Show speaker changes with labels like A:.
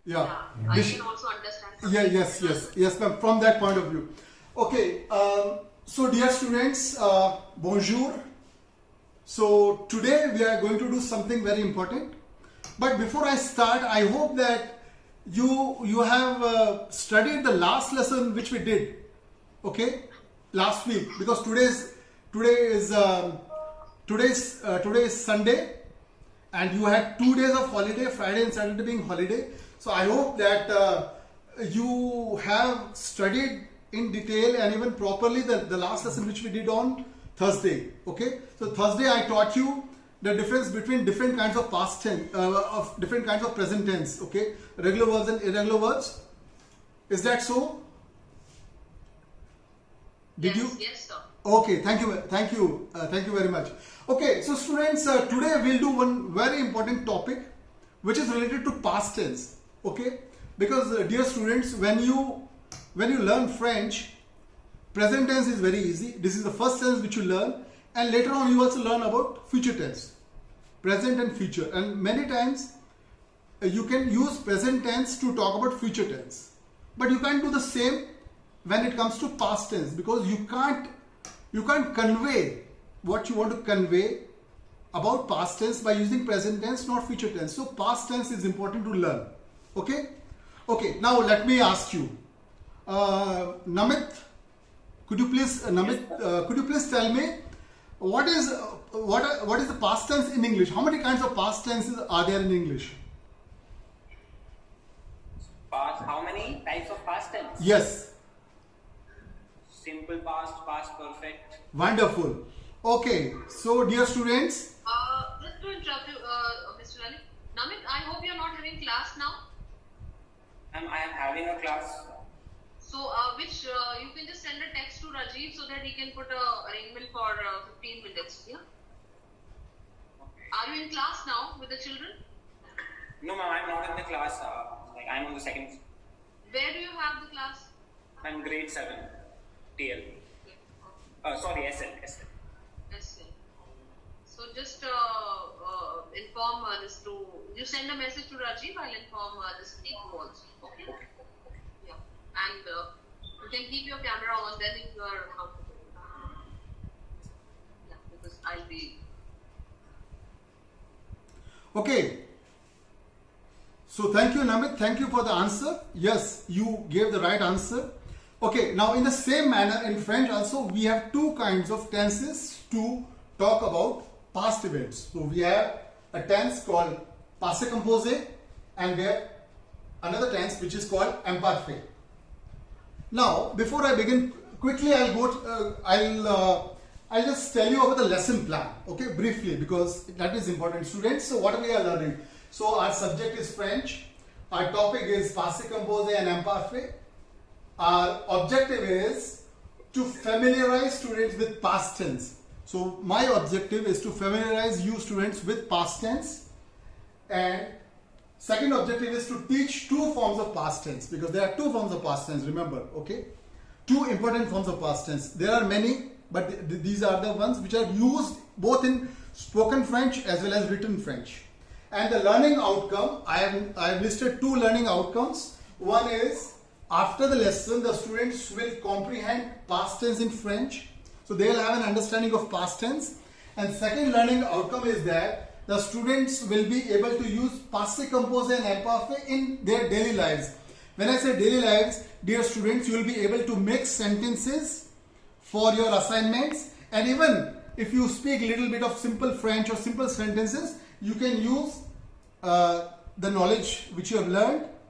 A: Yeah.
B: I
A: This-
B: can also understand. from
A: Yeah,
B: this
A: yes,
B: as well.
A: yes, ma'am. From that point of view. Okay. So, dear students, bonjour. So today we are going to do something very important. But before I start, I hope that you have studied the last lesson which we did. Okay, last week, because today is Sunday, and you had 2 days of holiday, Friday and Saturday being holiday. So I hope that you have studied in detail and even properly the last lesson which we did on Thursday. Okay, so Thursday I taught you the difference between different kinds of past tense, of different kinds of present tense. Okay, regular verbs and irregular verbs. Is that so? Did you?
B: Yes, sir.
A: Okay, thank you very much. Okay, so students, today we'll do one very important topic which is related to past tense. Okay, because dear students, when you learn French, present tense is very easy. This is the first tense which you learn, and later on you also learn about future tense, present and future, and many times you can use present tense to talk about future tense, but you can't do the same when it comes to past tense, because you can't convey what you want to convey about past tense by using present tense, not future tense. So past tense is important to learn. Okay, now let me ask you, Namit, could you please tell me what is the past tense in English? How many kinds of past tenses are there in English?
C: How many types of past tense?
A: Yes.
C: Simple past, past perfect.
A: Wonderful. Okay, so dear students,
B: Just to interrupt you, Mr. Ali. Namit, I hope you're not having class now.
C: I am having a class.
B: So, which you can just send a text to Rajiv so that he can put a arrangement for 15 minutes. Yeah.
C: Okay.
B: Are you in class now with the children?
C: No, ma'am, I'm not in the class. I'm on the second.
B: Where do you have the class?
C: I'm grade 7, TL.
B: Okay.
C: Sorry, SL.
B: Yes, sir. So just inform this to. You send a message to Rajiv. I'll inform this Niku also. Okay. Yeah. And you can keep your camera on then if you are comfortable. Yeah, because I'll be.
A: okay. So thank you, Namit. Thank you for the answer. Yes, you gave the right answer. Okay, now in the same manner in French also we have two kinds of tenses to talk about past events. So we have a tense called passé composé and we have another tense which is called imparfait. Now, before I begin, quickly I'll just tell you about the lesson plan, okay, briefly, because that is important, students. So what we are learning? So our subject is French, our topic is passé composé and imparfait. Our objective is to familiarize students with past tense. So my objective is to familiarize you students with past tense, and second objective is to teach two forms of past tense, because there are two forms of past tense, remember, okay? Two important forms of past tense. There are many, but these are the ones which are used both in spoken French as well as written French. And the learning outcome, I have listed two learning outcomes. One is, after the lesson, the students will comprehend past tense in French. So they will have an understanding of past tense. And second learning outcome is that the students will be able to use passé composé and imparfait in their daily lives. When I say daily lives, dear students, you will be able to make sentences for your assignments. And even if you speak a little bit of simple French or simple sentences, you can use the knowledge which you have learned